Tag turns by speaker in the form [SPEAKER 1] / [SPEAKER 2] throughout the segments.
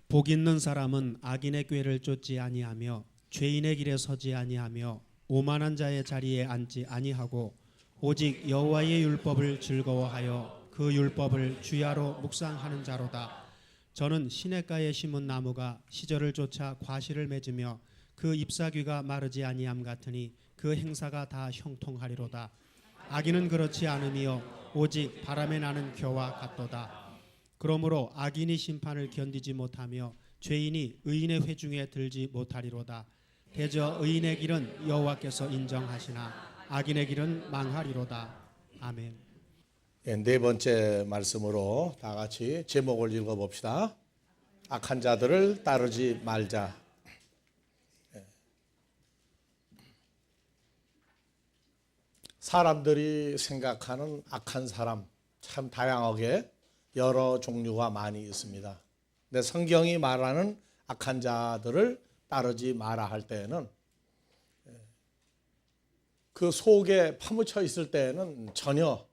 [SPEAKER 1] 복 있는 사람은 악인의 꾀를 쫓지 아니하며 죄인의 길에 서지 아니하며 오만한 자의 자리에 앉지 아니하고 오직 여호와의 율법을 즐거워하여 그 율법을 주야로 묵상하는 자로다. 저는 시냇가에 심은 나무가 시절을 쫓아 과실을 맺으며 그 잎사귀가 마르지 아니함 같으니 그 행사가 다 형통하리로다. 악인은 그렇지 않으며 오직 바람에 나는 겨와 같도다. 그러므로 악인이 심판을 견디지 못하며 죄인이 의인의 회중에 들지 못하리로다. 대저 의인의 길은 여호와께서 인정하시나 악인의 길은 망하리로다. 아멘.
[SPEAKER 2] 네 번째 말씀으로 다 같이 제목을 읽어봅시다. 악한 자들을 따르지 말자. 사람들이 생각하는 악한 사람 참 다양하게 여러 종류가 많이 있습니다. 근데 성경이 말하는 악한 자들을 따르지 마라 할 때에는 그 속에 파묻혀 있을 때에는 전혀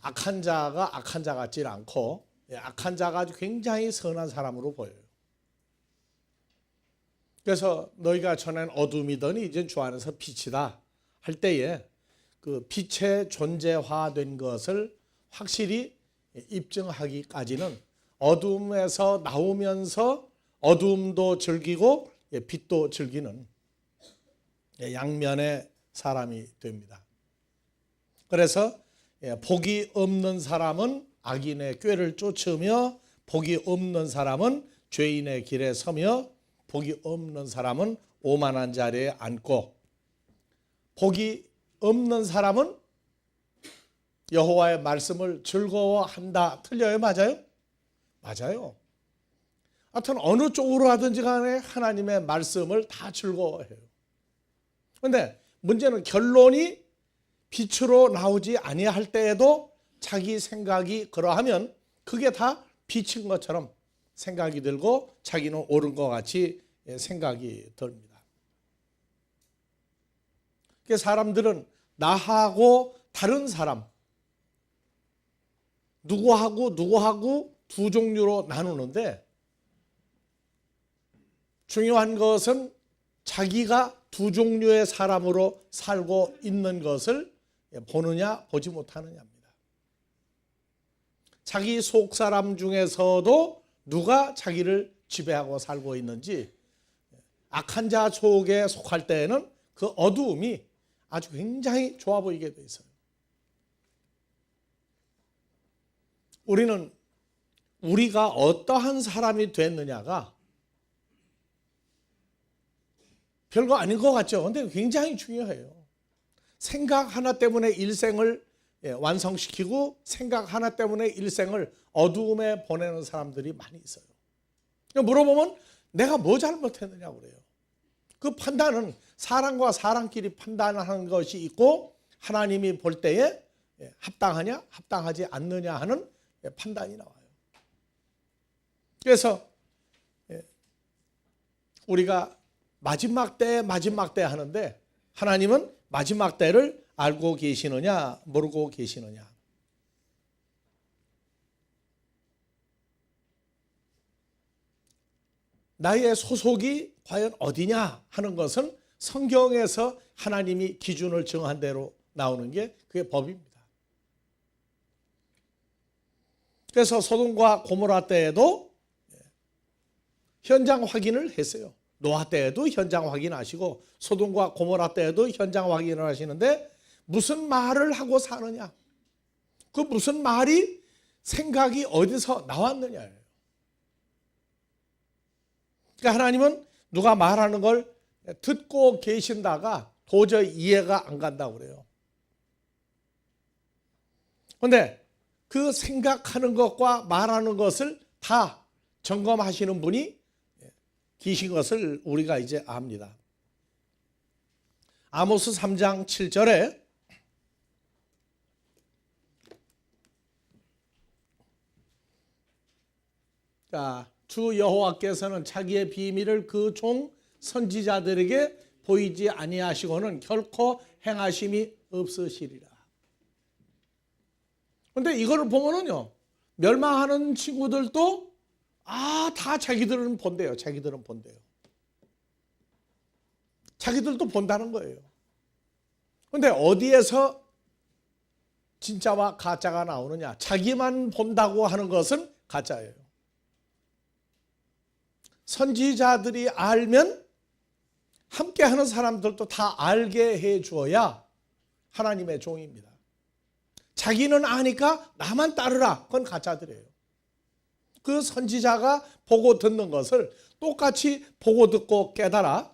[SPEAKER 2] 악한 자가 악한 자 같지 않고 악한 자가 아주 굉장히 선한 사람으로 보여요. 그래서 너희가 전엔 어둠이더니 이제 주 안에서 빛이다 할 때에 그 빛의 존재화된 것을 확실히 입증하기까지는 어둠에서 나오면서 어둠도 즐기고 빛도 즐기는 양면의 사람이 됩니다. 그래서 복이 없는 사람은 악인의 꾀를 쫓으며 복이 없는 사람은 죄인의 길에 서며 복이 없는 사람은 오만한 자리에 앉고 복이 없는 사람은 여호와의 말씀을 즐거워한다. 틀려요? 맞아요? 맞아요. 하여튼 어느 쪽으로 하든지 간에 하나님의 말씀을 다 즐거워해요. 그런데 문제는 결론이 빛으로 나오지 아니할 때에도 자기 생각이 그러하면 그게 다 빛인 것처럼 생각이 들고 자기는 옳은 것 같이 생각이 듭니다. 사람들은 나하고 다른 사람, 누구하고 두 종류로 나누는데 중요한 것은 자기가 두 종류의 사람으로 살고 있는 것을 보느냐 보지 못하느냐입니다. 자기 속 사람 중에서도 누가 자기를 지배하고 살고 있는지 악한 자 속에 속할 때에는 그 어두움이 아주 굉장히 좋아 보이게 돼 있어요. 우리는 우리가 어떠한 사람이 됐느냐가 별거 아닌 것 같죠. 근데 굉장히 중요해요. 생각 하나 때문에 일생을 완성시키고 생각 하나 때문에 일생을 어두움에 보내는 사람들이 많이 있어요. 물어보면 내가 뭐 잘못했느냐고 그래요. 그 판단은 사람과 사람끼리 판단하는 것이 있고 하나님이 볼 때에 합당하냐 합당하지 않느냐 하는 판단이 나와요. 그래서 우리가 마지막 때 하는데 하나님은 마지막 때를 알고 계시느냐 모르고 계시느냐. 나의 소속이 과연 어디냐 하는 것은 성경에서 하나님이 기준을 정한 대로 나오는 게 그게 법입니다. 그래서 소돔과 고모라 때에도 현장 확인을 했어요. 노아 때에도 현장 확인하시고 소돔과 고모라 때에도 현장 확인을 하시는데 무슨 말을 하고 사느냐, 그 무슨 말이 생각이 어디서 나왔느냐예요. 그러니까 하나님은 누가 말하는 걸 듣고 계신다가 도저히 이해가 안 간다고 그래요. 그런데 그 생각하는 것과 말하는 것을 다 점검하시는 분이 계신 것을 우리가 이제 압니다. 아모스 3장 7절에 주 여호와께서는 자기의 비밀을 그 종 선지자들에게 보이지 아니하시고는 결코 행하심이 없으시리라. 그런데 이거를 보면은요, 멸망하는 친구들도 다 자기들은 본대요. 자기들은 본대요. 자기들도 본다는 거예요. 그런데 어디에서 진짜와 가짜가 나오느냐? 자기만 본다고 하는 것은 가짜예요. 선지자들이 알면 함께하는 사람들도 다 알게 해 주어야 하나님의 종입니다. 자기는 아니까 나만 따르라. 그건 가짜들이에요. 그 선지자가 보고 듣는 것을 똑같이 보고 듣고 깨달아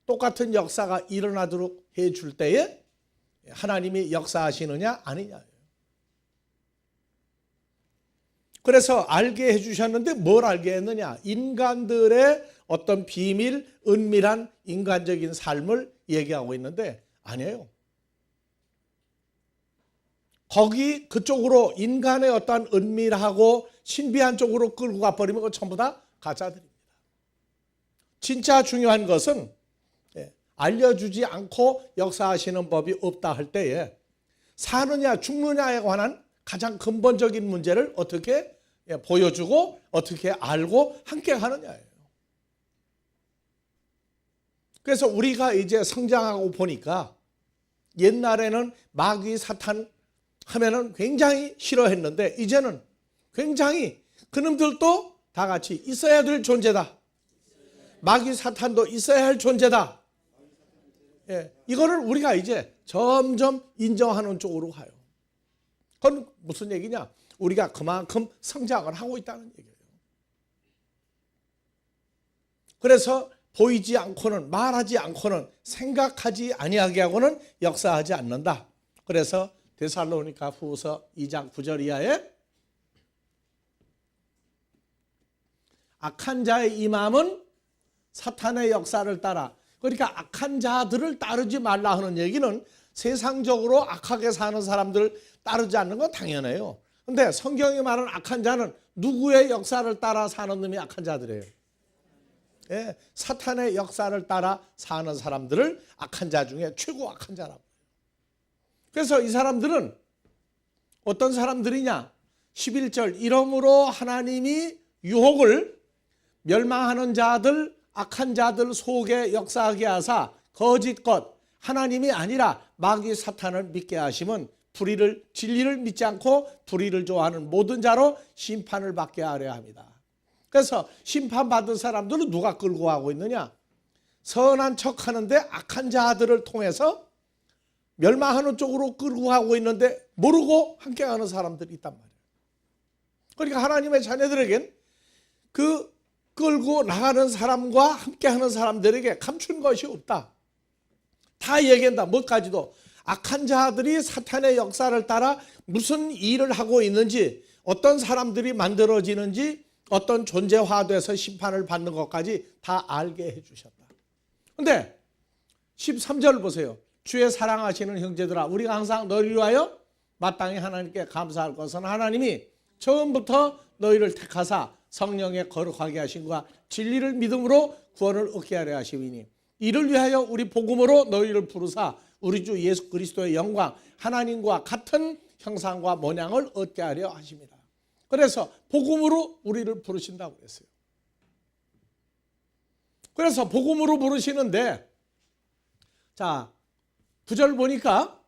[SPEAKER 2] 똑같은 역사가 일어나도록 해 줄 때에 하나님이 역사하시느냐 아니냐예요. 그래서 알게 해주셨는데 뭘 알게 했느냐? 인간들의 어떤 비밀, 은밀한 인간적인 삶을 얘기하고 있는데 아니에요. 거기 그쪽으로 인간의 어떤 은밀하고 신비한 쪽으로 끌고 가버리면 그건 전부 다 가짜들입니다. 진짜 중요한 것은 알려주지 않고 역사하시는 법이 없다 할 때에 사느냐 죽느냐에 관한 가장 근본적인 문제를 어떻게 보여주고 어떻게 알고 함께 하느냐예요. 그래서 우리가 이제 성장하고 보니까 옛날에는 마귀 사탄 하면은 굉장히 싫어했는데 이제는 굉장히 그놈들도 다 같이 있어야 될 존재다. 마귀 사탄도 있어야 할 존재다. 이거를 우리가 이제 점점 인정하는 쪽으로 가요. 그건 무슨 얘기냐? 우리가 그만큼 성장을 하고 있다는 얘기예요. 그래서 보이지 않고는 말하지 않고는 생각하지 아니하게 하고는 역사하지 않는다. 그래서 데살로니가 후서 2장 9절 이하에 악한 자의 임함은 사탄의 역사를 따라, 그러니까 악한 자들을 따르지 말라 하는 얘기는 세상적으로 악하게 사는 사람들을 따르지 않는 건 당연해요. 그런데 성경이 말하는 악한 자는 누구의 역사를 따라 사는 놈이 악한 자들이에요? 사탄의 역사를 따라 사는 사람들을 악한 자 중에 최고 악한 자라고. 그래서 이 사람들은 어떤 사람들이냐? 11절 이러므로 하나님이 유혹을 멸망하는 자들, 악한 자들 속에 역사하게 하사 거짓것 하나님이 아니라 마귀 사탄을 믿게 하시면 진리를 믿지 않고 불의를 좋아하는 모든 자로 심판을 받게 하려 합니다. 그래서 심판받은 사람들은 누가 끌고 가고 있느냐? 선한 척하는데 악한 자들을 통해서 멸망하는 쪽으로 끌고 가고 있는데 모르고 함께하는 사람들이 있단 말이에요. 그러니까 하나님의 자녀들에겐 그 끌고 나가는 사람과 함께하는 사람들에게 감춘 것이 없다. 다 얘기한다. 뭐까지도. 악한 자들이 사탄의 역사를 따라 무슨 일을 하고 있는지, 어떤 사람들이 만들어지는지, 어떤 존재화돼서 심판을 받는 것까지 다 알게 해주셨다. 그런데 13절 보세요. 주의 사랑하시는 형제들아, 우리가 항상 너희를 위하여 마땅히 하나님께 감사할 것은 하나님이 처음부터 너희를 택하사 성령에 거룩하게 하신과 진리를 믿음으로 구원을 얻게 하려 하시니 이를 위하여 우리 복음으로 너희를 부르사 우리 주 예수 그리스도의 영광 하나님과 같은 형상과 모양을 얻게 하려 하십니다. 그래서 복음으로 우리를 부르신다고 했어요. 그래서 복음으로 부르시는데 자 9절 보니까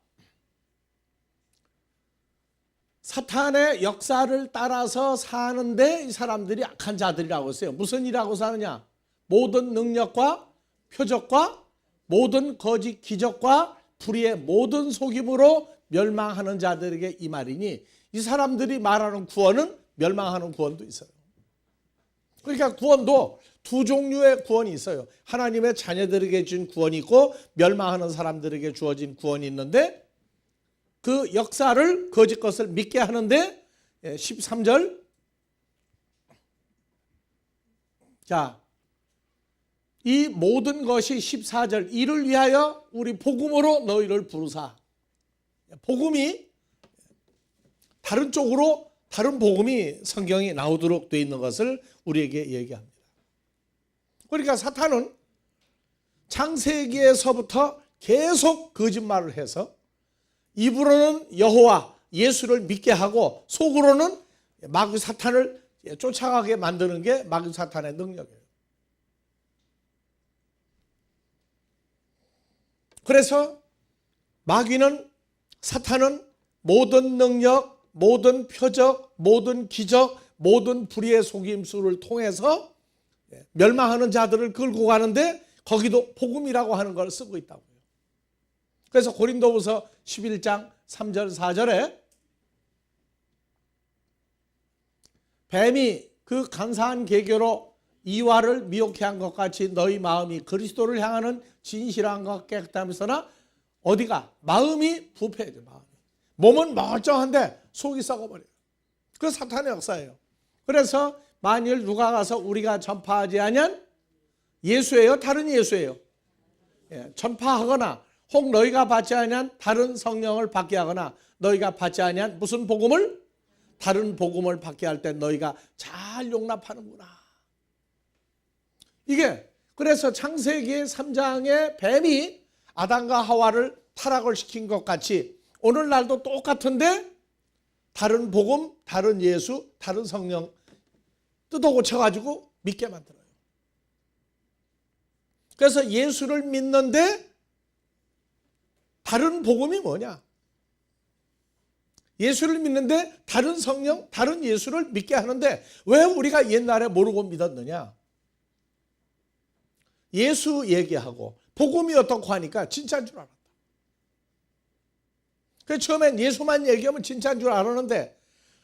[SPEAKER 2] 사탄의 역사를 따라서 사는데 이 사람들이 악한 자들이라고 했어요. 무슨 일하고 사느냐? 모든 능력과 표적과 모든 거짓 기적과 불의의 모든 속임으로 멸망하는 자들에게 이 말이니 이 사람들이 말하는 구원은 멸망하는 구원도 있어요. 그러니까 구원도 두 종류의 구원이 있어요. 하나님의 자녀들에게 준 구원이 있고 멸망하는 사람들에게 주어진 구원이 있는데 그 역사를 거짓 것을 믿게 하는데 13절 자, 이 모든 것이 14절 이를 위하여 우리 복음으로 너희를 부르사. 복음이 다른 쪽으로 다른 복음이 성경이 나오도록 되어 있는 것을 우리에게 얘기합니다. 그러니까 사탄은 창세기에서부터 계속 거짓말을 해서 입으로는 여호와 예수를 믿게 하고 속으로는 마귀 사탄을 쫓아가게 만드는 게 마귀 사탄의 능력이에요. 그래서 마귀는, 사탄은 모든 능력, 모든 표적, 모든 기적, 모든 불의의 속임수를 통해서 멸망하는 자들을 끌고 가는데 거기도 복음이라고 하는 걸 쓰고 있다고요. 그래서 고린도후서 11장 3절 4절에 뱀이 그 간사한 계교로 이와를 미혹해 한 것 같이 너희 마음이 그리스도를 향하는 진실한 것 깨끗하면서나 어디가? 마음이 부패해져. 마음이. 몸은 멀쩡한데 속이 썩어버려요. 그 사탄의 역사예요. 그래서 만일 누가 가서 우리가 전파하지 아니한 예수예요? 다른 예수예요? 전파하거나 혹 너희가 받지 아니한 다른 성령을 받게 하거나 너희가 받지 아니한 무슨 복음을? 다른 복음을 받게 할 때 너희가 잘 용납하는구나. 이게 그래서 창세기 3장의 뱀이 아담과 하와를 타락을 시킨 것 같이 오늘날도 똑같은데 다른 복음, 다른 예수, 다른 성령 뜯어 고쳐가지고 믿게 만들어요. 그래서 예수를 믿는데 다른 복음이 뭐냐? 예수를 믿는데 다른 성령, 다른 예수를 믿게 하는데 왜 우리가 옛날에 모르고 믿었느냐? 예수 얘기하고 복음이 어떻고 하니까 진짜인 줄 알았다. 그래서 처음엔 예수만 얘기하면 진짜인 줄 알았는데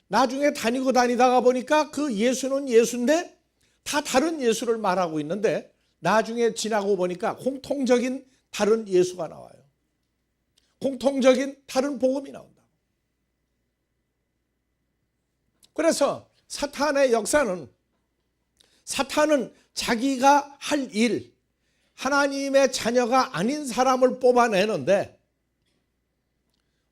[SPEAKER 2] 나중에 다니다가 보니까 그 예수는 예수인데 다 다른 예수를 말하고 있는데 나중에 지나고 보니까 공통적인 다른 예수가 나와요. 공통적인 다른 복음이 나온다. 그래서 사탄의 역사는 사탄은 자기가 할 일, 하나님의 자녀가 아닌 사람을 뽑아내는데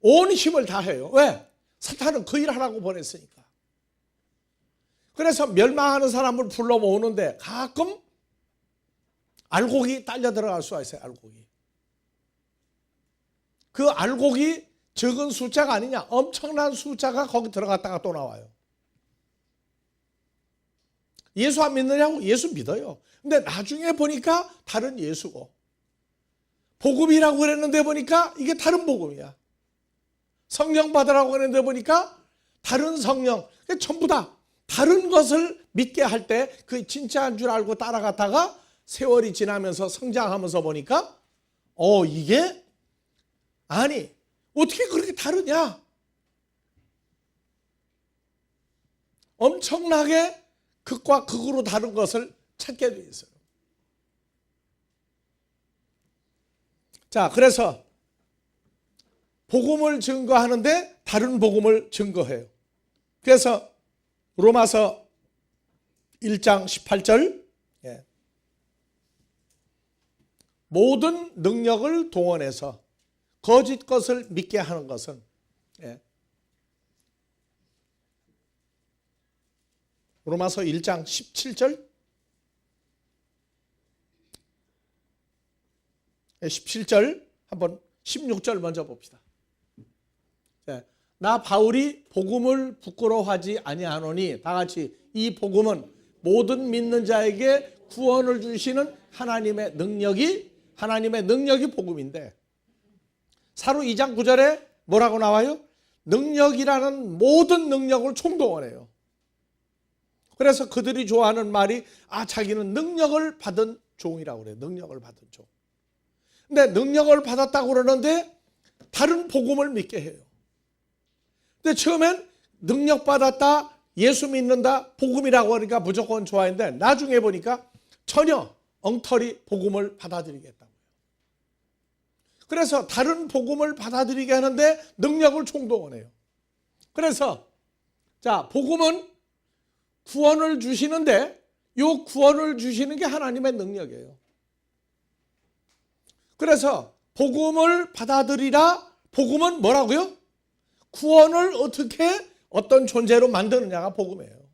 [SPEAKER 2] 온 힘을 다해요. 왜? 사탄은 그 일 하라고 보냈으니까. 그래서 멸망하는 사람을 불러 모으는데 가끔 알곡이 딸려 들어갈 수가 있어요. 알곡이. 그 알곡이 적은 숫자가 아니냐. 엄청난 숫자가 거기 들어갔다가 또 나와요. 예수 안 믿느냐고? 예수 믿어요. 근데 나중에 보니까 다른 예수고 복음이라고 그랬는데 보니까 이게 다른 복음이야. 성령 받으라고 그랬는데 보니까 다른 성령. 전부 다 다른 것을 믿게 할 때 그 진짜인 줄 알고 따라갔다가 세월이 지나면서 성장하면서 보니까 이게 아니 어떻게 그렇게 다르냐. 엄청나게 극과 극으로 다른 것을 찾게 돼 있어요. 자, 그래서 복음을 증거하는데 다른 복음을 증거해요. 그래서 로마서 1장 18절 모든 능력을 동원해서 거짓 것을 믿게 하는 것은 로마서 1장 17절 17절 한번 16절 먼저 봅시다. 나 바울이 복음을 부끄러워하지 아니하노니 다 같이 이 복음은 모든 믿는 자에게 구원을 주시는 하나님의 능력이 복음인데 사로 2장 9절에 뭐라고 나와요? 능력이라는 모든 능력을 총동원해요. 그래서 그들이 좋아하는 말이 자기는 능력을 받은 종이라고 그래요. 능력을 받은 종. 근데 능력을 받았다고 그러는데 다른 복음을 믿게 해요. 근데 처음엔 능력 받았다, 예수 믿는다, 복음이라고 하니까 무조건 좋아했는데 나중에 보니까 전혀 엉터리 복음을 받아들이겠다고요. 그래서 다른 복음을 받아들이게 하는데 능력을 총동원해요. 그래서 자, 복음은 구원을 주시는데 이 구원을 주시는 게 하나님의 능력이에요. 그래서 복음을 받아들이라. 복음은 뭐라고요? 구원을 어떻게 어떤 존재로 만드느냐가 복음이에요.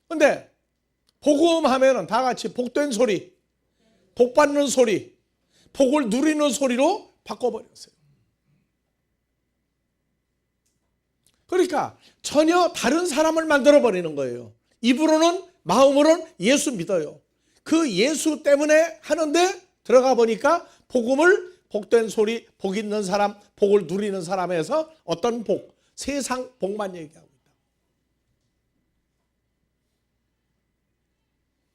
[SPEAKER 2] 근데 복음 하면은 다 같이 복된 소리, 복 받는 소리, 복을 누리는 소리로 바꿔버렸어요. 그러니까 전혀 다른 사람을 만들어 버리는 거예요. 입으로는 마음으로는 예수 믿어요. 그 예수 때문에 하는데 들어가 보니까 복음을 복된 소리, 복 있는 사람, 복을 누리는 사람에서 어떤 복, 세상 복만 얘기하고 있다.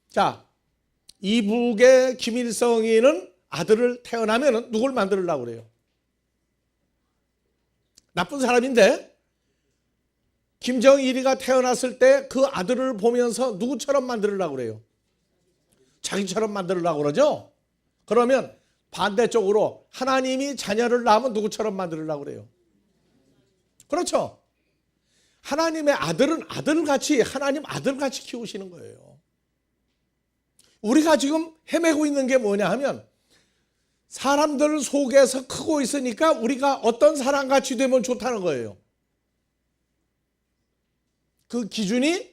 [SPEAKER 2] 자, 이북의 김일성이는 아들을 태어나면 누굴 만들려고 그래요? 나쁜 사람인데 김정일이가 태어났을 때 그 아들을 보면서 누구처럼 만들려고 그래요? 자기처럼 만들려고 그러죠? 그러면 반대쪽으로 하나님이 자녀를 낳으면 누구처럼 만들려고 그래요? 그렇죠? 하나님의 아들은 아들같이, 하나님 아들같이 키우시는 거예요. 우리가 지금 헤매고 있는 게 뭐냐 하면 사람들 속에서 크고 있으니까 우리가 어떤 사람같이 되면 좋다는 거예요. 그 기준이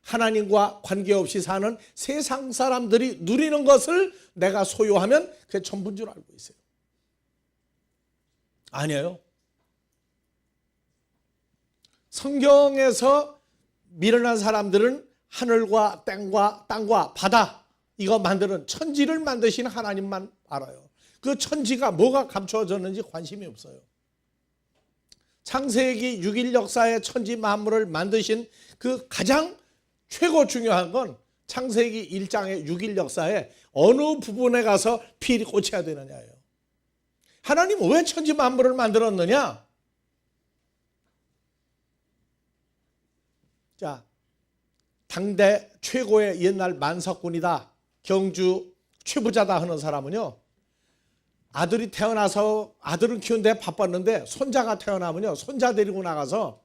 [SPEAKER 2] 하나님과 관계없이 사는 세상 사람들이 누리는 것을 내가 소유하면 그게 전부인 줄 알고 있어요. 아니에요. 성경에서 미련한 사람들은 하늘과 땅과 바다 이거 만드는 천지를 만드신 하나님만 알아요. 그 천지가 뭐가 감춰졌는지 관심이 없어요. 창세기 6일 역사의 천지 만물을 만드신 그 가장 최고 중요한 건 창세기 1장의 6일 역사에 어느 부분에 가서 필이 꽂혀야 되느냐예요. 하나님은 왜 천지 만물을 만들었느냐? 자, 당대 최고의 옛날 만석군이다, 경주 최부자다 하는 사람은요, 아들이 태어나서 아들을 키우는데 바빴는데 손자가 태어나면요, 손자 데리고 나가서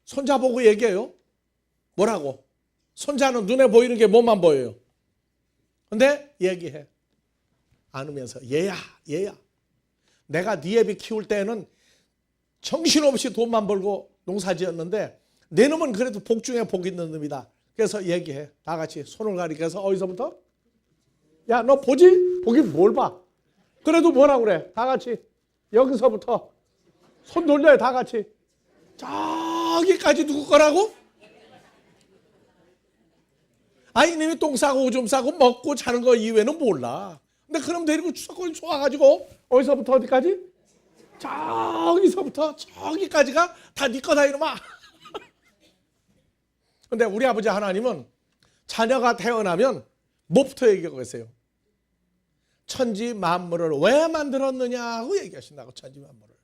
[SPEAKER 2] 손자 보고 얘기해요. 뭐라고? 손자는 눈에 보이는 게 뭐만 보여요? 근데 얘기해. 안으면서 얘야 내가 네 애비 키울 때는 정신없이 돈만 벌고 농사지었는데 내 놈은 그래도 복 중에 복 있는 놈이다. 그래서 얘기해. 다 같이 손을 가리켜서 어디서부터? 야, 너 보지? 보긴 뭘 봐. 그래도 뭐라 그래? 다 같이 여기서부터 손 돌려요. 다 같이. 저기까지 누구 거라고? 아이님이 똥 싸고 오줌 싸고 먹고 자는 거 이외에는 몰라. 근데 그럼 데리고 추석거리 쏘아가지고 어디서부터 어디까지? 저기서부터 저기까지가 다 네 거다 이놈아. 근데 우리 아버지 하나님은 자녀가 태어나면 뭐부터 얘기하고 계세요? 천지 만물을 왜 만들었느냐고 얘기하신다고. 천지 만물을.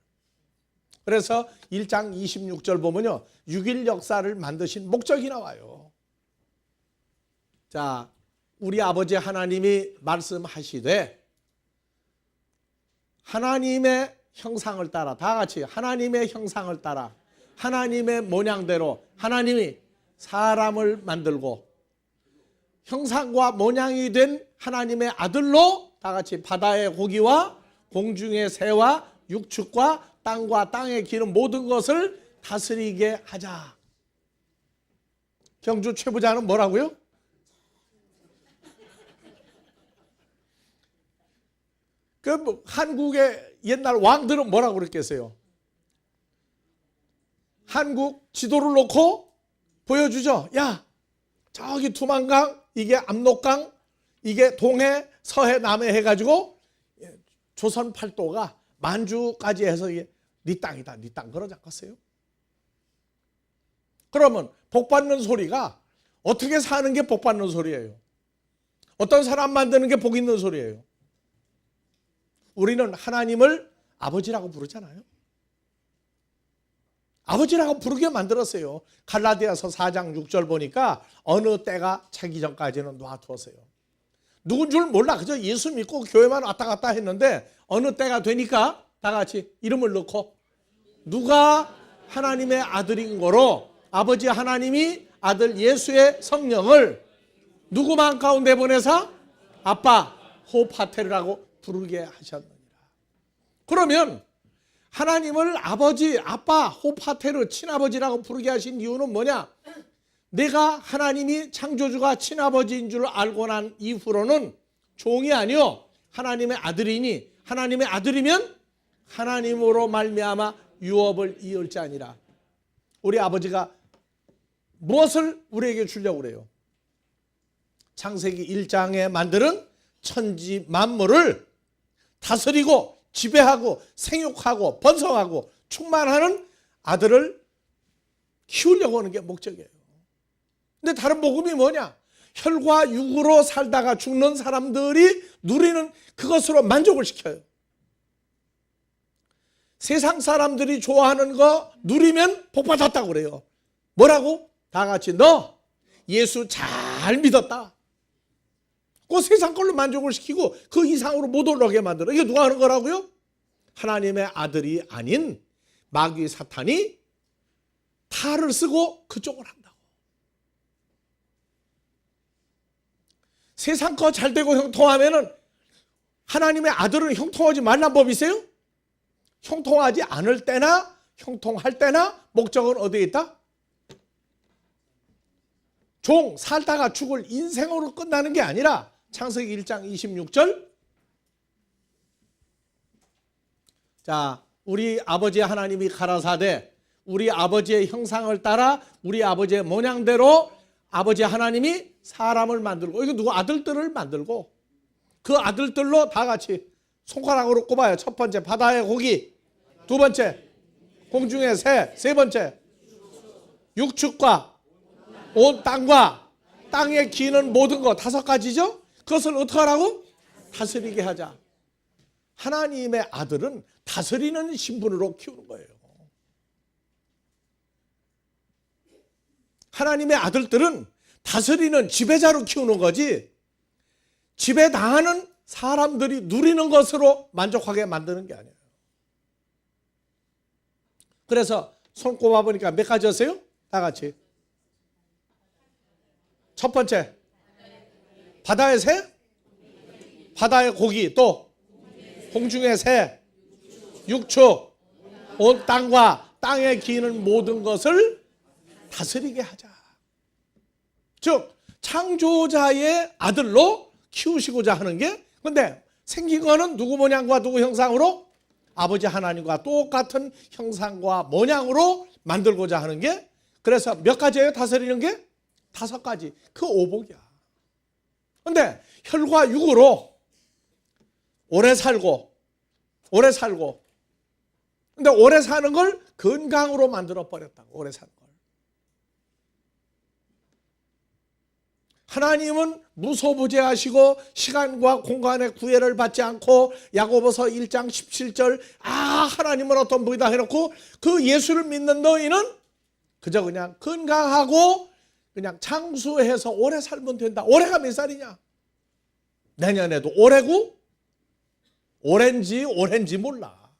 [SPEAKER 2] 그래서 1장 26절 보면요, 6일 역사를 만드신 목적이 나와요. 자, 우리 아버지 하나님이 말씀하시되 하나님의 형상을 따라, 다 같이 하나님의 형상을 따라 하나님의 모양대로 하나님이 사람을 만들고 형상과 모양이 된 하나님의 아들로 다 같이 바다의 고기와 공중의 새와 육축과 땅과 땅에 기는 모든 것을 다스리게 하자. 경주 최부자는 뭐라고요? 그 한국의 옛날 왕들은 뭐라고 그랬겠어요? 한국 지도를 놓고 보여주죠. 야, 저기 두만강, 이게 압록강, 이게 동해, 서해, 남해 해가지고 조선 팔도가 만주까지 해서 이게 네 땅이다, 네 땅 그러지 않겠어요? 그러면 복 받는 소리가 어떻게 사는 게 복 받는 소리예요? 어떤 사람 만드는 게 복 있는 소리예요? 우리는 하나님을 아버지라고 부르잖아요. 아버지라고 부르게 만들었어요. 갈라디아서 4장 6절 보니까 어느 때가 차기 전까지는 놔두었어요. 누군 줄 몰라. 그저 예수 믿고 교회만 왔다 갔다 했는데 어느 때가 되니까 다 같이 이름을 넣고 누가 하나님의 아들인 거로 아버지 하나님이 아들 예수의 성령을 누구 마음 가운데 보내사 아빠 호파테르라고 부르게 하셨느니라. 그러면 하나님을 아버지, 아빠, 호파테르, 친아버지라고 부르게 하신 이유는 뭐냐? 내가 하나님이 창조주가 친아버지인 줄 알고 난 이후로는 종이 아니요 하나님의 아들이니 하나님의 아들이면 하나님으로 말미암아 유업을 이을 자니라. 우리 아버지가 무엇을 우리에게 주려고 그래요? 창세기 1장에 만드는 천지 만물을 다스리고 지배하고 생육하고 번성하고 충만하는 아들을 키우려고 하는 게 목적이에요. 근데 다른 복음이 뭐냐? 혈과 육으로 살다가 죽는 사람들이 누리는 그것으로 만족을 시켜요. 세상 사람들이 좋아하는 거 누리면 복 받았다고 그래요. 뭐라고? 다 같이 너 예수 잘 믿었다. 그 세상 걸로 만족을 시키고 그 이상으로 못 올라가게 만들어. 이게 누가 하는 거라고요? 하나님의 아들이 아닌 마귀 사탄이 탈을 쓰고 그쪽을 한다고. 세상 거 잘 되고 형통하면은 하나님의 아들은 형통하지 말란 법 있어요? 형통하지 않을 때나 형통할 때나 목적은 어디에 있다? 종 살다가 죽을 인생으로 끝나는 게 아니라 창세기 1장 26절. 자, 우리 아버지 하나님이 가라사대 우리 아버지의 형상을 따라 우리 아버지의 모양대로 아버지 하나님이 사람을 만들고, 이거 누구 아들들을 만들고 그 아들들로 다 같이 손가락으로 꼽아요. 첫 번째 바다의 고기, 두 번째 공중의 새, 세 번째 육축과 온 땅과 땅에 기는 모든 것, 다섯 가지죠. 그것을 어떻게 하라고? 다스리게 하자. 하나님의 아들은 다스리는 신분으로 키우는 거예요. 하나님의 아들들은 다스리는 지배자로 키우는 거지 지배당하는 사람들이 누리는 것으로 만족하게 만드는 게 아니에요. 그래서 손 꼽아보니까 몇 가지였어요? 다 같이. 첫 번째 바다의 새, 바다의 고기, 또 공중의 새, 육축, 온 땅과 땅에 기는 모든 것을 다스리게 하자. 즉 창조자의 아들로 키우시고자 하는 게, 근데 생긴 거는 누구 모양과 누구 형상으로? 아버지 하나님과 똑같은 형상과 모양으로 만들고자 하는 게, 그래서 몇 가지예요? 다스리는 게? 다섯 가지. 그 오복이야. 근데 혈과 육으로 오래 살고 근데 오래 사는 걸 건강으로 만들어 버렸다고. 오래 사는 걸. 하나님은 무소부재하시고 시간과 공간의 구애를 받지 않고, 야고보서 1장 17절 하나님은 어떤 분이다 해놓고 그 예수를 믿는 너희는 그저 그냥 건강하고 그냥 장수해서 오래 살면 된다. 올해가 몇 살이냐? 내년에도 올해고 오렌지 몰라.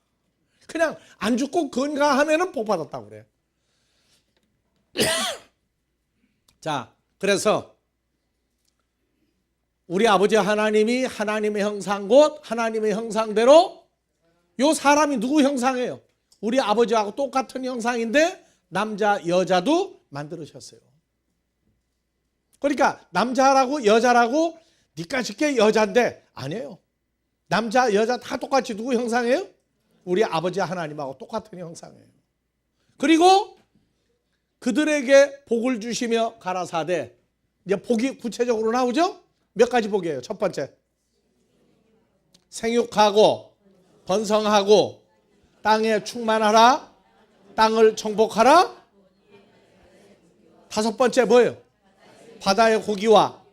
[SPEAKER 2] 그냥 안 죽고 건강하면은 복 받았다고 그래. 자, 그래서 우리 아버지 하나님이 하나님의 형상 곧 하나님의 형상대로, 요 사람이 누구 형상이에요? 우리 아버지하고 똑같은 형상인데 남자 여자도 만들으셨어요. 그러니까 남자라고 여자라고 니까 쉽게 여자인데 아니에요. 남자 여자 다 똑같이 누구 형상이에요? 우리 아버지 하나님하고 똑같은 형상이에요. 그리고 그들에게 복을 주시며 가라사대, 이제 복이 구체적으로 나오죠? 몇 가지 복이에요? 첫 번째 생육하고 번성하고 땅에 충만하라, 땅을 정복하라. 다섯 번째 뭐예요? 바다의 고기와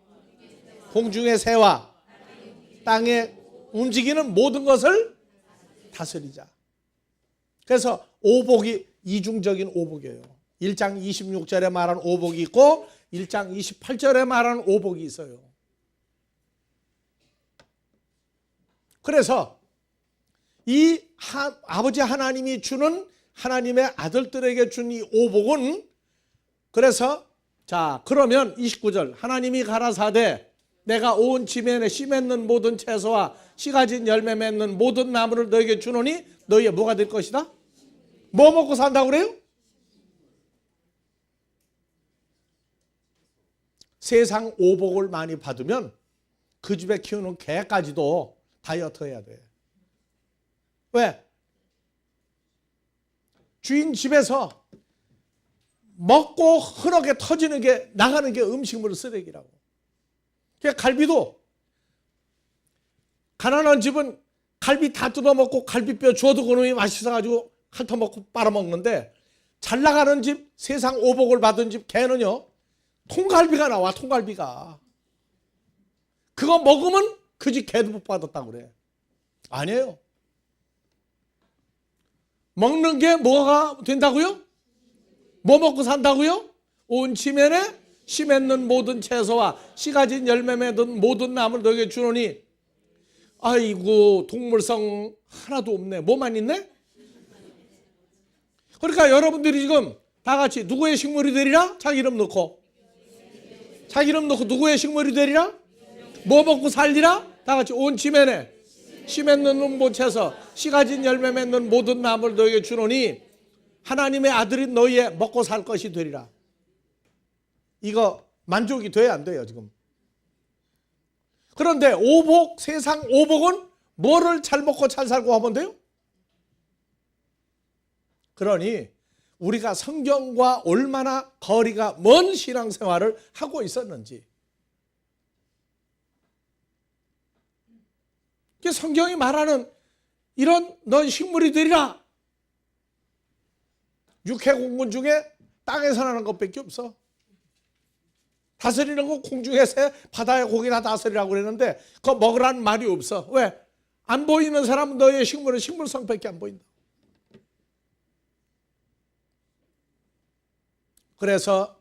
[SPEAKER 2] 공중의 새와 땅에 움직이는 모든 것을 다스리자. 그래서 오복이 이중적인 오복이에요. 1장 26절에 말한 오복이 있고 1장 28절에 말한 오복이 있어요. 그래서 이 아버지 하나님이 주는, 하나님의 아들들에게 준 이 오복은, 그래서 자, 그러면 29절 하나님이 가라사대 내가 온 지면에 씨 맺는 모든 채소와 씨 가진 열매 맺는 모든 나무를 너에게 주노니 너희의 뭐가 될 것이다? 뭐 먹고 산다고 그래요? 세상 오복을 많이 받으면 그 집에 키우는 개까지도 다이어트 해야 돼. 왜? 주인 집에서 먹고 흔하게 터지는 게 나가는 게 음식물 쓰레기라고. 그러니까 갈비도 가난한 집은 갈비 다 뜯어먹고 갈비뼈 줘도 그놈이 맛있어가지고 핥아먹고 빨아먹는데 잘 나가는 집, 세상 오복을 받은 집 개는요 통갈비가 나와. 통갈비가 그거 먹으면 그 집 개도 못 받았다고 그래. 아니에요. 먹는 게 뭐가 된다고요? 뭐 먹고 산다고요? 온 지면에 씨 맺는 모든 채소와 씨 가진 열매 맺는 모든 나무를 너에게 주노니. 아이고 동물성 하나도 없네. 뭐만 있네? 그러니까 여러분들이 지금 다 같이 누구의 식물이 되리라? 자기 이름 넣고. 자기 이름 넣고 누구의 식물이 되리라? 뭐 먹고 살리라? 다 같이 온 지면에 씨 맺는 모든 채소 씨 가진 열매 맺는 모든 나무를 너에게 주노니 하나님의 아들인 너희의 먹고 살 것이 되리라. 이거 만족이 돼야 안 돼요 지금. 그런데 오복, 세상 오복은 뭐를 잘 먹고 잘 살고 하면 돼요? 그러니 우리가 성경과 얼마나 거리가 먼 신앙생활을 하고 있었는지. 성경이 말하는 이런 넌 식물이 되리라. 육해공군 중에 땅에서 나는 것밖에 없어. 다스리는 거 공중에서 바다의 고기나 다스리라고 그랬는데 그거 먹으라는 말이 없어. 왜? 안 보이는 사람은 너의 식물은 식물성밖에 안 보인다. 그래서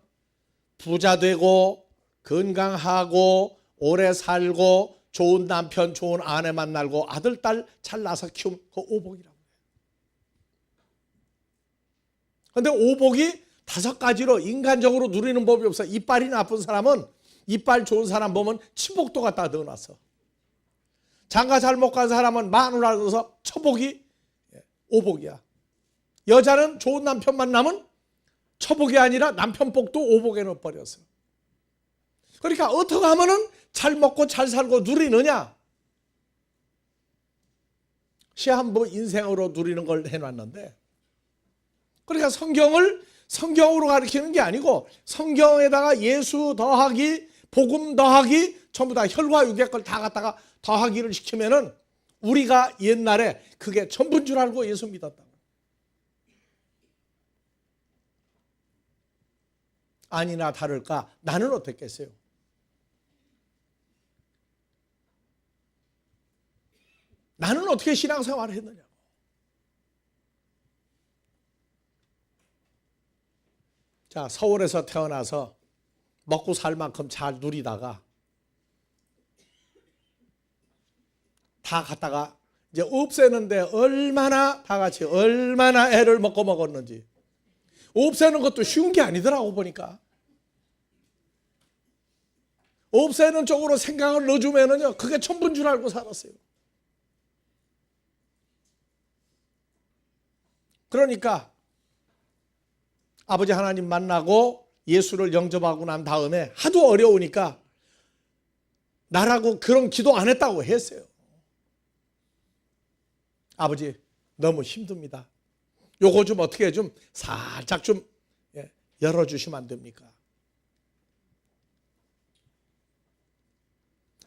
[SPEAKER 2] 부자 되고 건강하고 오래 살고 좋은 남편 좋은 아내 만나고 아들 딸 잘 낳아서 키우면 그 오복이라고 해요. 그런데 오복이 5가지로 인간적으로 누리는 법이 없어. 이빨이 나쁜 사람은 이빨 좋은 사람 보면 치복도 갖다 넣어놨어. 장가 잘 못 간 사람은 마누라 넣어서 처복이 오복이야. 여자는 좋은 남편 만나면 처복이 아니라 남편복도 오복에 넣어버렸어. 그러니까 어떻게 하면은 잘 먹고 잘 살고 누리느냐? 시한부 인생으로 누리는 걸 해놨는데, 그러니까 성경으로 가르치는 게 아니고 성경에다가 예수 더하기 복음 더하기 전부 다 혈과 육의 걸 다 갖다가 더하기를 시키면은 우리가 옛날에 그게 전부인 줄 알고 예수 믿었다. 아니나 다를까 나는 어땠겠어요? 나는 어떻게 신앙생활을 했느냐고. 자, 서울에서 태어나서 먹고 살 만큼 잘 누리다가 다 갖다가 이제 없애는데 얼마나 다 같이 얼마나 애를 먹었는지. 없애는 것도 쉬운 게 아니더라고 보니까. 없애는 쪽으로 생각을 넣어주면은요 그게 전부인 줄 알고 살았어요. 그러니까 아버지 하나님 만나고 예수를 영접하고 난 다음에 하도 어려우니까 나라고 그런 기도 안 했다고 했어요. 아버지 너무 힘듭니다. 요거 좀 어떻게 좀 살짝 좀 열어주시면 안 됩니까?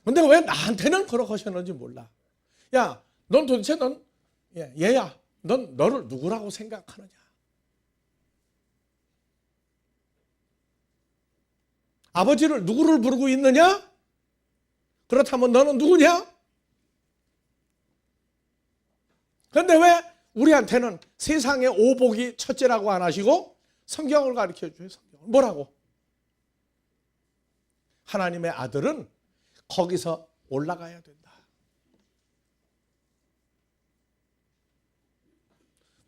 [SPEAKER 2] 근데 왜 나한테는 그렇게 하셨는지 몰라. 야, 넌 도대체 얘야, 넌 너를 누구라고 생각하느냐? 아버지를 누구를 부르고 있느냐? 그렇다면 너는 누구냐? 그런데 왜 우리한테는 세상의 오복이 첫째라고 안 하시고 성경을 가르쳐 줘요. 성경을. 뭐라고? 하나님의 아들은 거기서 올라가야 된다.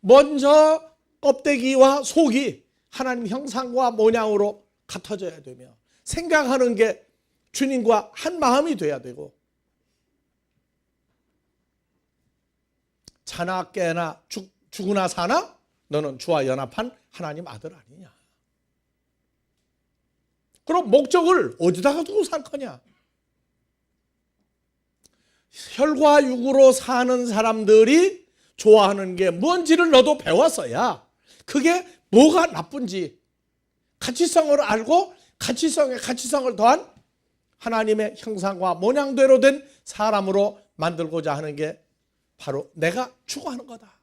[SPEAKER 2] 먼저 껍데기와 속이 하나님 형상과 모양으로 같아져야 되며 생각하는 게 주님과 한 마음이 돼야 되고 자나 깨나 죽으나 사나 너는 주와 연합한 하나님 아들 아니냐. 그럼 목적을 어디다가 두고 살 거냐. 혈과 육으로 사는 사람들이 좋아하는 게 뭔지를 너도 배웠어야 그게 뭐가 나쁜지 가치성을 알고 가치성에 가치성을 더한 하나님의 형상과 모양대로 된 사람으로 만들고자 하는 게 바로 내가 추구하는 거다.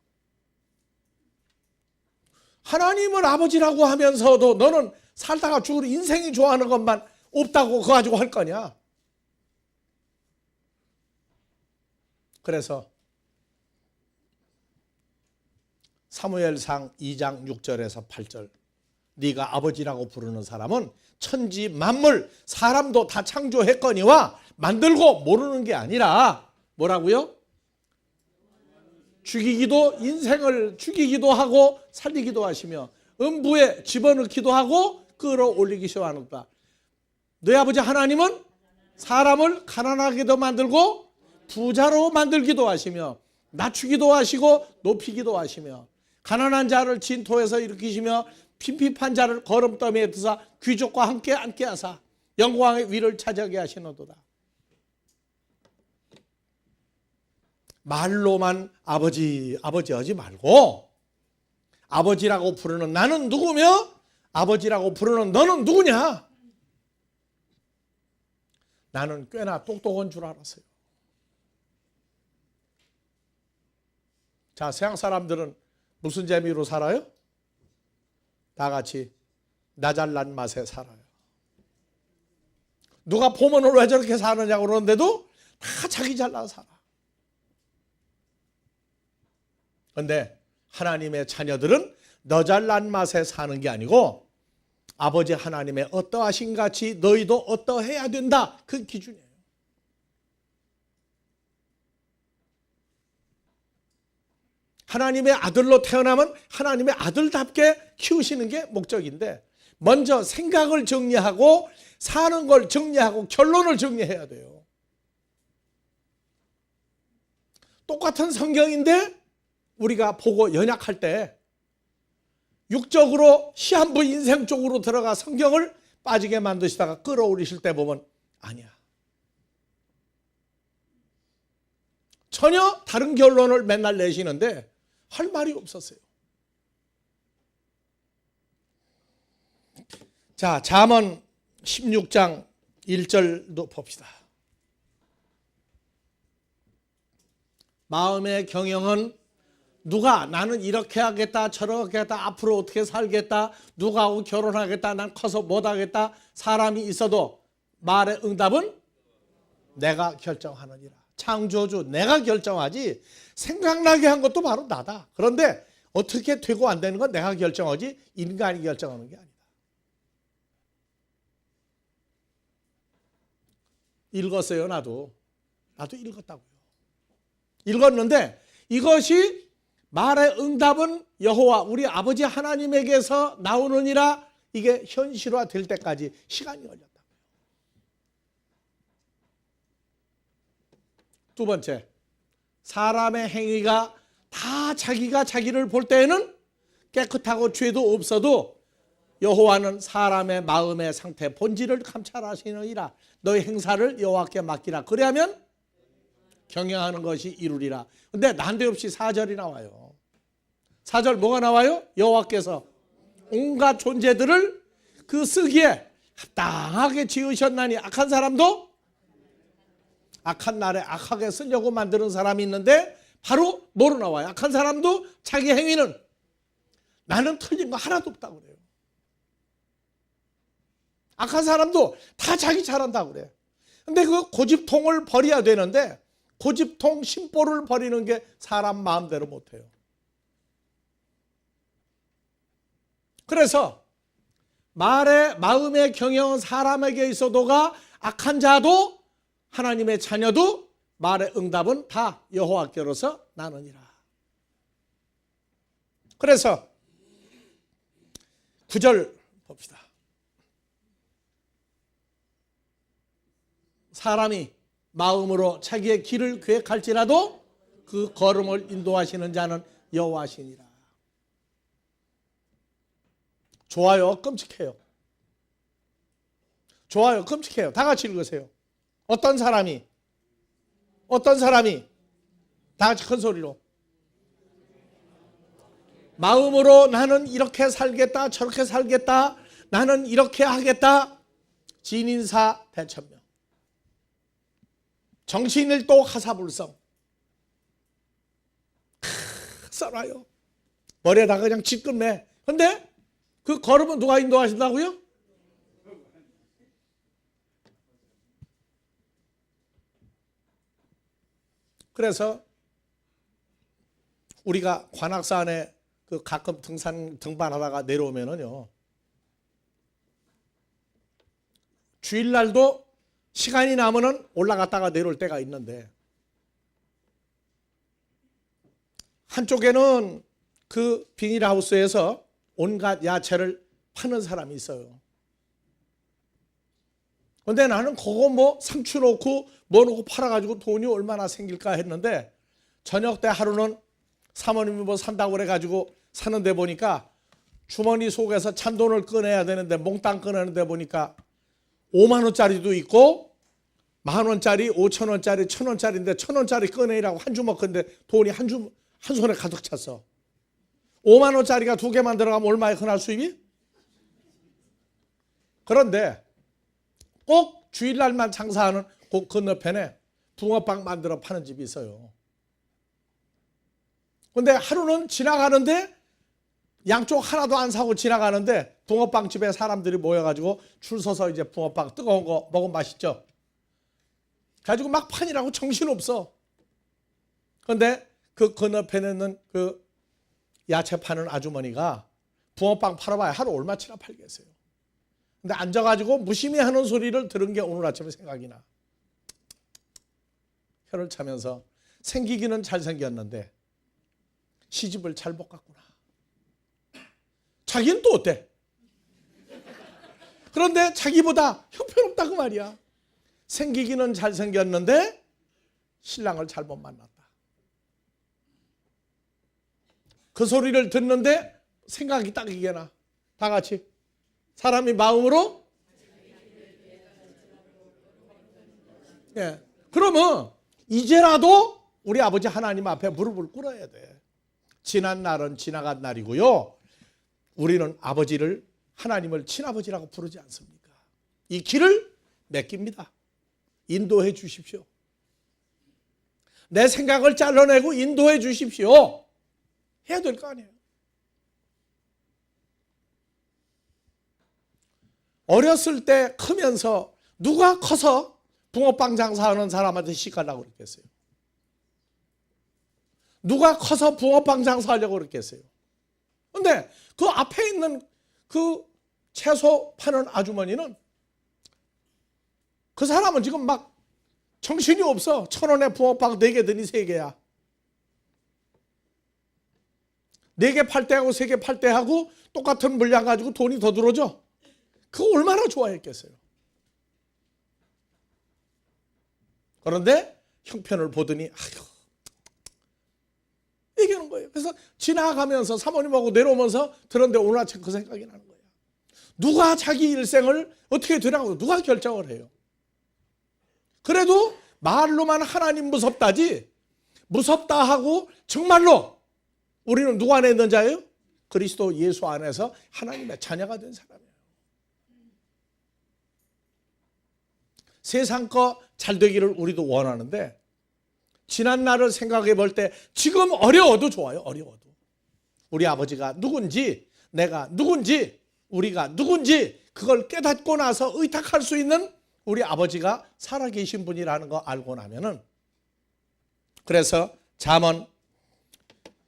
[SPEAKER 2] 하나님을 아버지라고 하면서도 너는 살다가 죽을 인생이 좋아하는 것만 없다고 그거 가지고 할 거냐? 그래서 사무엘상 2장 6절에서 8절 네가 아버지라고 부르는 사람은 천지 만물 사람도 다 창조했거니와 만들고 모르는 게 아니라 뭐라고요? 죽이기도 인생을 죽이기도 하고 살리기도 하시며 음부에 집어넣기도 하고 끌어올리기도 하는다. 너희 아버지 하나님은 사람을 가난하게도 만들고 부자로 만들기도 하시며 낮추기도 하시고 높이기도 하시며 가난한 자를 진토에서 일으키시며 핍핍한 자를 거름더미에 드사 귀족과 함께 앉게 하사 영광의 위를 차지하게 하시노도다. 말로만 아버지 아버지 하지 말고 아버지라고 부르는 나는 누구며 아버지라고 부르는 너는 누구냐? 나는 꽤나 똑똑한 줄 알았어요. 자, 서양 사람들은 무슨 재미로 살아요? 다 같이 나 잘난 맛에 살아요. 누가 보면 왜 저렇게 사느냐고 그러는데도 다 자기 잘난 살아. 그런데 하나님의 자녀들은 너 잘난 맛에 사는 게 아니고 아버지 하나님의 어떠하신 같이 너희도 어떠해야 된다. 그 기준이에요. 하나님의 아들로 태어나면 하나님의 아들답게 키우시는 게 목적인데 먼저 생각을 정리하고 사는 걸 정리하고 결론을 정리해야 돼요. 똑같은 성경인데 우리가 보고 연약할 때 육적으로 시한부 인생 쪽으로 들어가 성경을 빠지게 만드시다가 끌어올리실 때 보면 아니야. 전혀 다른 결론을 맨날 내시는데 할 말이 없었어요. 자, 잠언 16장 1절도 봅시다. 마음의 경영은 누가 나는 이렇게 하겠다 저렇게 하겠다 앞으로 어떻게 살겠다 누가하고 결혼하겠다 난 커서 못하겠다 사람이 있어도 말의 응답은 내가 결정하느니라. 창조주 내가 결정하지 생각나게 한 것도 바로 나다. 그런데 어떻게 되고 안 되는 건 내가 결정하지 인간이 결정하는 게 아니다. 읽었어요. 나도 읽었다고요. 읽었는데 이것이 말의 응답은 여호와 우리 아버지 하나님에게서 나오느니라 이게 현실화 될 때까지 시간이 걸렸다고요. 두 번째, 사람의 행위가 다 자기가 자기를 볼 때에는 깨끗하고 죄도 없어도 여호와는 사람의 마음의 상태 본질을 감찰하시느니라. 너의 행사를 여호와께 맡기라. 그래야면 경영하는 것이 이루리라. 근데 난데없이 4절이 나와요. 4절 뭐가 나와요? 여호와께서 온갖 존재들을 그 쓰기에 합당하게 지으셨나니 악한 사람도 악한 날에 악하게 쓰려고 만드는 사람이 있는데 바로 뭐로 나와요? 악한 사람도 자기 행위는 나는 틀린 거 하나도 없다고 그래요. 악한 사람도 다 자기 잘한다고 그래요. 근데 그 고집통을 버려야 되는데 고집통 심보를 버리는 게 사람 마음대로 못해요. 그래서 마음의 경영은 사람에게 있어도가 악한 자도 하나님의 자녀도 말의 응답은 다 여호와께로서 나느니라. 그래서 9절 봅시다. 사람이 마음으로 자기의 길을 계획할지라도 그 걸음을 인도하시는 자는 여호와시니라. 좋아요, 끔찍해요. 좋아요, 끔찍해요. 다 같이 읽으세요. 어떤 사람이 다 같이 큰 소리로 마음으로 나는 이렇게 살겠다 저렇게 살겠다 나는 이렇게 하겠다. 진인사 대천명. 정신일도 하사불성. 썰어요. 머리에다가 그냥 짓끝내. 근데 그 걸음은 누가 인도하신다고요? 그래서 우리가 관악산에 그 가끔 등반하다가 내려오면은요, 주일날도 시간이 나면은 올라갔다가 내려올 때가 있는데, 한쪽에는 그 비닐하우스에서 온갖 야채를 파는 사람이 있어요. 근데 나는 그거 뭐 상추 넣고 뭐 넣고 팔아가지고 돈이 얼마나 생길까 했는데, 저녁 때 하루는 사모님이 뭐 산다고 그래가지고 사는데 보니까 주머니 속에서 찬돈을 꺼내야 되는데 몽땅 꺼내는데 보니까 5만 원짜리도 있고 10,000원짜리, 5,000원짜리, 1,000원짜리인데 1,000원짜리 꺼내라고 한 주먹. 근데 돈이 한 손에 가득 찼어. 5만 원짜리가 2개만 들어가면 얼마에 그날 수입이? 그런데 꼭 주일날만 장사하는 그 건너편에 붕어빵 만들어 파는 집이 있어요. 근데 하루는 지나가는데 양쪽 하나도 안 사고 지나가는데 붕어빵 집에 사람들이 모여가지고 줄 서서 이제 붕어빵 뜨거운 거 먹으면 맛있죠. 가지고 막 판이라고 정신없어. 그런데 그 건너편에 있는 그 야채 파는 아주머니가 붕어빵 팔아봐야 하루 얼마치나 팔겠어요. 근데 앉아가지고 무심히 하는 소리를 들은 게 오늘 아침에 생각이 나. 혀를 차면서 생기기는 잘생겼는데 시집을 잘 못 갔구나. 자기는 또 어때? 그런데 자기보다 형편없다 그 말이야. 생기기는 잘생겼는데 신랑을 잘못 만났다. 그 소리를 듣는데 생각이 딱 이게 나. 다 같이. 사람이 마음으로? 예. 그러면 이제라도 우리 아버지 하나님 앞에 무릎을 꿇어야 돼. 지난 날은 지나간 날이고요. 우리는 아버지를, 하나님을 친아버지라고 부르지 않습니까? 이 길을 맡깁니다. 인도해 주십시오. 내 생각을 잘라내고 인도해 주십시오. 해야 될 거 아니에요. 어렸을 때 크면서 누가 커서 붕어빵 장사하는 사람한테 시집가려고 그랬겠어요? 누가 커서 붕어빵 장사하려고 그랬겠어요? 근데 그 앞에 있는 그 채소 파는 아주머니는, 그 사람은 지금 막 정신이 없어. 1,000원에 붕어빵 4개 드니 3개야. 4개 팔 때 하고 3개 팔 때 하고 똑같은 물량 가지고 돈이 더 들어오죠. 그거 얼마나 좋아했겠어요. 그런데 형편을 보더니 아휴, 얘기하는 거예요. 그래서 지나가면서 사모님하고 내려오면서 들었는데 오늘 아침 그 생각이 나는 거예요. 누가 자기 일생을 어떻게 되라고 누가 결정을 해요? 그래도 말로만 하나님 무섭다지, 무섭다 하고 정말로 우리는 누구 안에 있는 자예요? 그리스도 예수 안에서 하나님의 자녀가 된 사람이에요. 세상 거 잘 되기를 우리도 원하는데, 지난 날을 생각해 볼 때 지금 어려워도 좋아요. 어려워도 우리 아버지가 누군지, 내가 누군지, 우리가 누군지 그걸 깨닫고 나서 의탁할 수 있는 우리 아버지가 살아계신 분이라는 거 알고 나면은, 그래서 잠언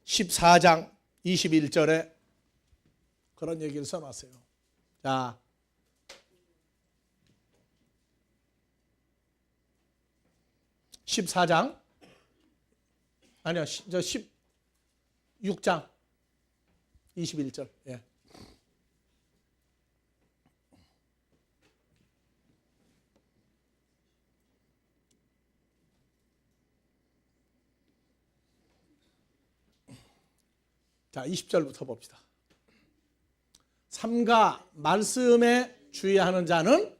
[SPEAKER 2] 14장 21절에 그런 얘기를 써놨어요. 자, 14장 아니요, 저 16장 21절. 예. 자, 20절부터 봅시다. 삼가 말씀에 주의하는 자는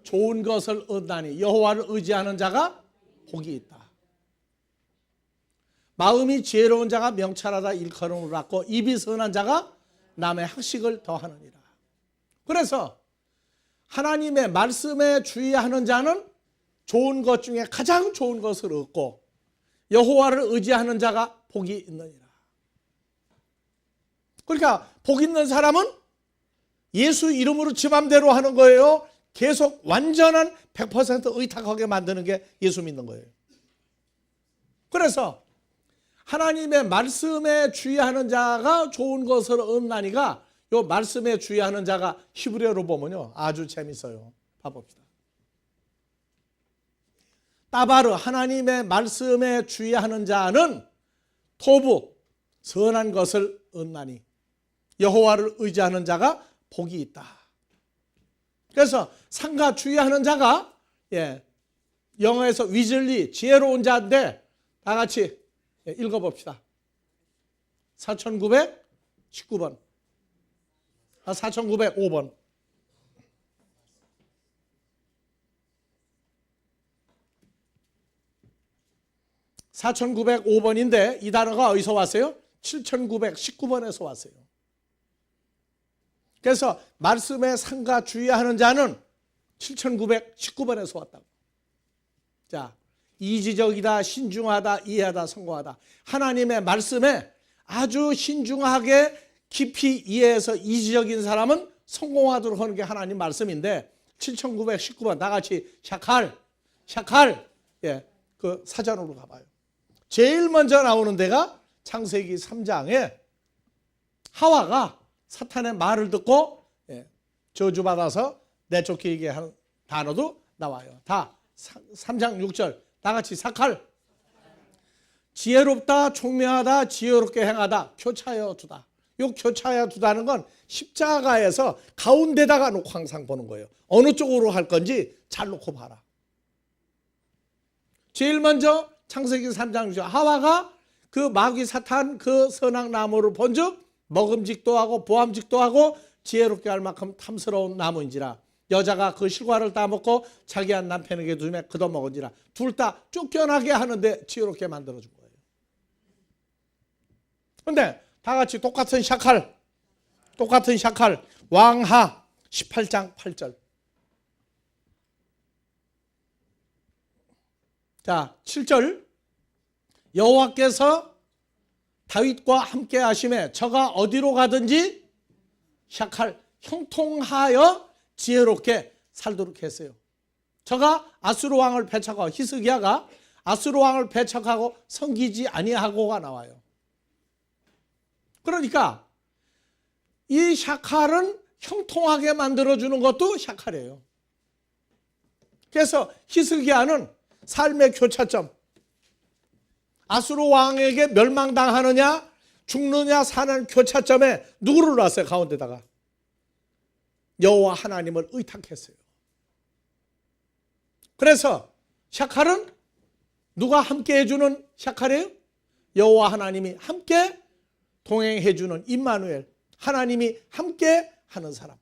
[SPEAKER 2] 좋은 것을 얻나니 여호와를 의지하는 자가 복이 있다. 마음이 지혜로운 자가 명철하다 일컬음을 받고 입이 선한 자가 남의 학식을 더하느니라. 그래서 하나님의 말씀에 주의하는 자는 좋은 것 중에 가장 좋은 것을 얻고 여호와를 의지하는 자가 복이 있느니라. 그러니까 복 있는 사람은 예수 이름으로 지 맘대로 하는 거예요? 계속 완전한 100% 의탁하게 만드는 게 예수 믿는 거예요. 그래서 하나님의 말씀에 주의하는 자가 좋은 것을 얻나니가 요 말씀에 주의하는 자가 히브리어로 보면요 아주 재밌어요. 봐봅시다. 따바르 하나님의 말씀에 주의하는 자는 토부 선한 것을 얻나니 여호와를 의지하는 자가 복이 있다. 그래서 상가 주의하는 자가 영어에서 위즐리 지혜로운 자인데 다 같이 읽어봅시다. 4919번 4905번 4905번인데 이 단어가 어디서 왔어요? 7919번에서 왔어요. 그래서 말씀에 상가 주의하는 자는 7919번에서 왔다고. 자, 이지적이다, 신중하다, 이해하다, 성공하다. 하나님의 말씀에 아주 신중하게 깊이 이해해서 이지적인 사람은 성공하도록 하는 게 하나님 말씀인데 7919번 다 같이 샤칼 그 사전으로 가봐요. 제일 먼저 나오는 데가 창세기 3장에 하와가 사탄의 말을 듣고 저주받아서 내쫓기게 하는 단어도 나와요. 다 3장 6절 다 같이 사칼. 지혜롭다, 총명하다, 지혜롭게 행하다, 교차하여 두다. 요 교차하여 두다는 건 십자가에서 가운데다가 놓고 항상 보는 거예요. 어느 쪽으로 할 건지 잘 놓고 봐라. 제일 먼저 창세기 3장 6절 하와가 그 마귀 사탄 그 선악나무를 본즉 먹음직도 하고 보암직도 하고 지혜롭게 할 만큼 탐스러운 나무인지라 여자가 그 실과를 따먹고 자기한 남편에게 주매 그도 먹은지라 둘 다 쫓겨나게 하는데 지혜롭게 만들어준 거예요. 그런데 다 같이 똑같은 샤칼 왕하 18장 8절 자 7절 여호와께서 다윗과 함께 하심에 저가 어디로 가든지 샤칼 형통하여 지혜롭게 살도록 했어요. 저가 아수르 왕을 배척하고 히스기야가 아수르 왕을 배척하고 섬기지 아니하고가 나와요. 그러니까 이 샤칼은 형통하게 만들어주는 것도 샤칼이에요. 그래서 히스기야는 삶의 교차점 아수르 왕에게 멸망당하느냐 죽느냐 사는 교차점에 누구를 놨어요? 가운데다가 여호와 하나님을 의탁했어요. 그래서 샤칼은 누가 함께 해주는 샤칼이에요? 여호와 하나님이 함께 동행해주는 임마누엘 하나님이 함께 하는 사람.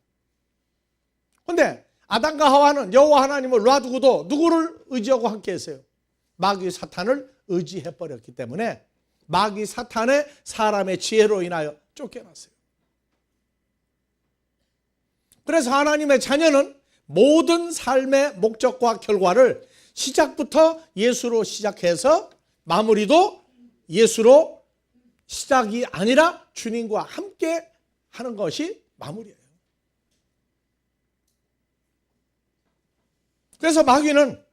[SPEAKER 2] 그런데 아담과 하와는 여호와 하나님을 놔두고도 누구를 의지하고 함께 했어요? 마귀 사탄을 의지해버렸기 때문에 마귀 사탄의 사람의 지혜로 인하여 쫓겨났어요. 그래서 하나님의 자녀는 모든 삶의 목적과 결과를 시작부터 예수로 시작해서 마무리도 예수로 시작이 아니라 주님과 함께 하는 것이 마무리예요. 그래서 마귀는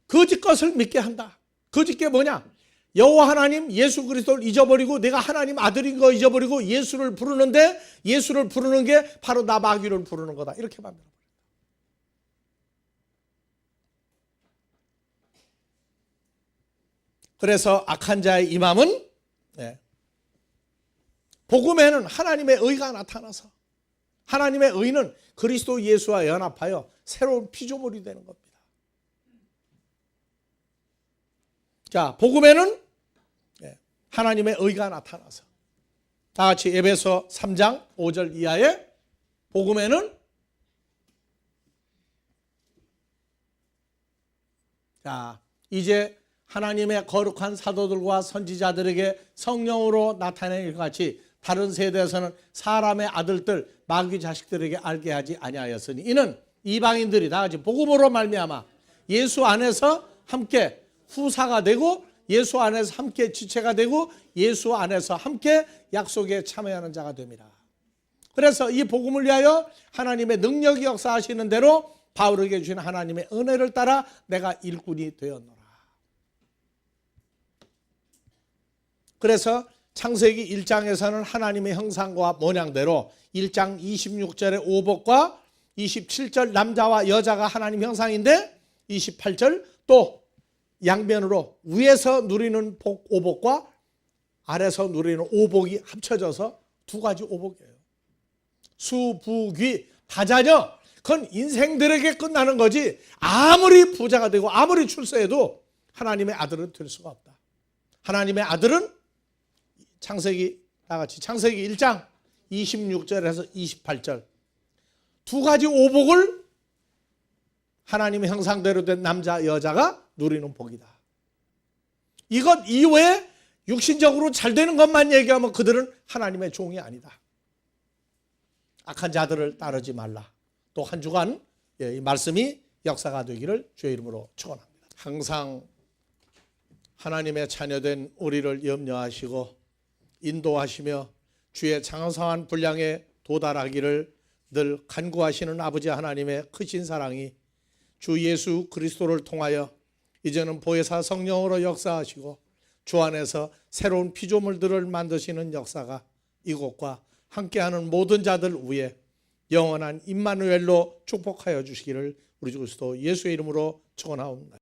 [SPEAKER 2] 거짓 것을 믿게 한다. 거짓 게 뭐냐? 여호와 하나님 예수 그리스도를 잊어버리고 내가 하나님 아들인 거 잊어버리고 예수를 부르는데 예수를 부르는 게 바로 나 마귀를 부르는 거다. 이렇게 만들어버린다. 그래서 악한 자의 임함은 복음에는 하나님의 의가 나타나서 하나님의 의는 그리스도 예수와 연합하여 새로운 피조물이 되는 겁니다. 자, 복음에는 하나님의 의가 나타나서 다 같이 에베소 3장 5절 이하에 복음에는 자, 이제 하나님의 거룩한 사도들과 선지자들에게 성령으로 나타낸 것 같이 다른 세대에서는 사람의 아들들 마귀 자식들에게 알게 하지 아니하였으니 이는 이방인들이 다 같이 복음으로 말미암아 예수 안에서 함께 후사가 되고 예수 안에서 함께 지체가 되고 예수 안에서 함께 약속에 참여하는 자가 됩니다. 그래서 이 복음을 위하여 하나님의 능력이 역사하시는 대로 바울에게 주신 하나님의 은혜를 따라 내가 일꾼이 되었노라. 그래서 창세기 1장에서는 하나님의 형상과 모양대로 1장 26절의 오복과 27절 남자와 여자가 하나님 형상인데 28절 또 양면으로 위에서 누리는 복 오복과 아래서 누리는 오복이 합쳐져서 두 가지 오복이에요. 수부귀 다자녀, 그건 인생들에게 끝나는 거지 아무리 부자가 되고 아무리 출세해도 하나님의 아들은 될 수가 없다. 하나님의 아들은 창세기 다같이 창세기 1장 26절에서 28절 두 가지 오복을 하나님의 형상대로 된 남자 여자가 누리는 복이다. 이것 이외에 육신적으로 잘 되는 것만 얘기하면 그들은 하나님의 종이 아니다. 악한 자들을 따르지 말라. 또 한 주간 이 말씀이 역사가 되기를 주의 이름으로 축원합니다. 항상 하나님의 자녀된 우리를 염려하시고 인도하시며 주의 장성한 분량에 도달하기를 늘 간구하시는 아버지 하나님의 크신 사랑이 주 예수 그리스도를 통하여 이제는 보혜사 성령으로 역사하시고 주 안에서 새로운 피조물들을 만드시는 역사가 이곳과 함께하는 모든 자들 위에 영원한 임마누엘로 축복하여 주시기를 우리 주 그리스도 예수의 이름으로 축원하옵나이다.